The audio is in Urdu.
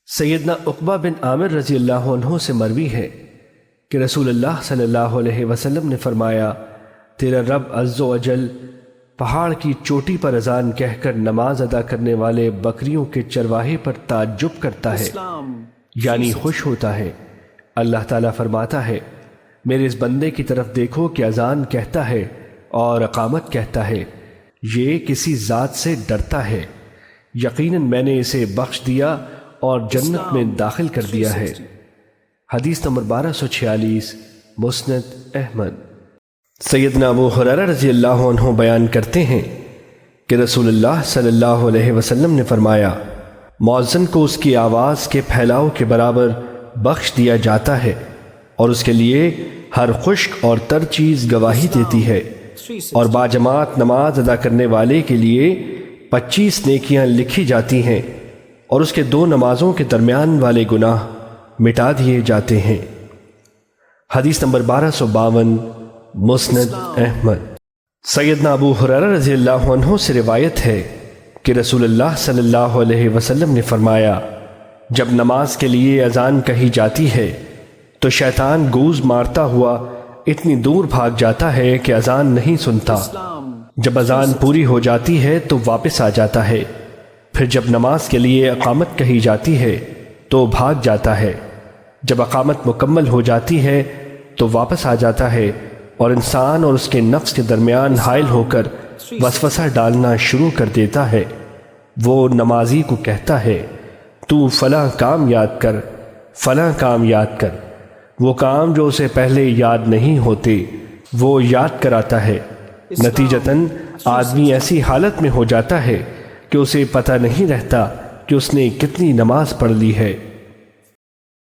سیدنا عقبہ بن عامر رضی اللہ عنہ سے مروی ہے کہ رسول اللہ صلی اللہ علیہ وسلم نے فرمایا، تیرا رب عز و جل پہاڑ کی چوٹی پر اذان کہہ کر نماز ادا کرنے والے بکریوں کے چرواہے پر تعجب کرتا ہے، یعنی خوش ہوتا ہے۔ اللہ تعالیٰ فرماتا ہے، میرے اس بندے کی طرف دیکھو کہ اذان کہتا ہے اور اقامت کہتا ہے، یہ کسی ذات سے ڈرتا ہے، یقیناً میں نے اسے بخش دیا اور جنت میں داخل کر دیا ہے۔ حدیث نمبر 1246، مسند احمد۔ سیدنا ابو ہریرہ رضی اللہ عنہ بیان کرتے ہیں کہ رسول اللہ صلی اللہ علیہ وسلم نے فرمایا، مؤذن کو اس کی آواز کے پھیلاؤ کے برابر بخش دیا جاتا ہے اور اس کے لیے ہر خشک اور تر چیز گواہی دیتی ہے، اور باجماعت نماز ادا کرنے والے کے لیے 25 نیکیاں لکھی جاتی ہیں اور اس کے 2 نمازوں کے درمیان والے گناہ مٹا دیے جاتے ہیں۔ حدیث نمبر 1252، مسند احمد۔ سیدنا ابو ہریرہ رضی اللہ عنہ سے روایت ہے کہ رسول اللہ صلی اللہ علیہ وسلم نے فرمایا، جب نماز کے لیے اذان کہی جاتی ہے تو شیطان گوز مارتا ہوا اتنی دور بھاگ جاتا ہے کہ اذان نہیں سنتا۔ جب اذان پوری ہو جاتی ہے تو واپس آ جاتا ہے، پھر جب نماز کے لیے اقامت کہی جاتی ہے تو بھاگ جاتا ہے، جب اقامت مکمل ہو جاتی ہے تو واپس آ جاتا ہے، اور انسان اور اس کے نفس کے درمیان حائل ہو کر وسوسہ ڈالنا شروع کر دیتا ہے۔ وہ نمازی کو کہتا ہے، تو فلاں کام یاد کر، فلاں کام یاد کر۔ وہ کام جو اسے پہلے یاد نہیں ہوتے وہ یاد کراتا ہے۔ نتیجتاً آدمی ایسی حالت میں ہو جاتا ہے کہ اسے پتہ نہیں رہتا کہ اس نے کتنی نماز پڑھ لی ہے۔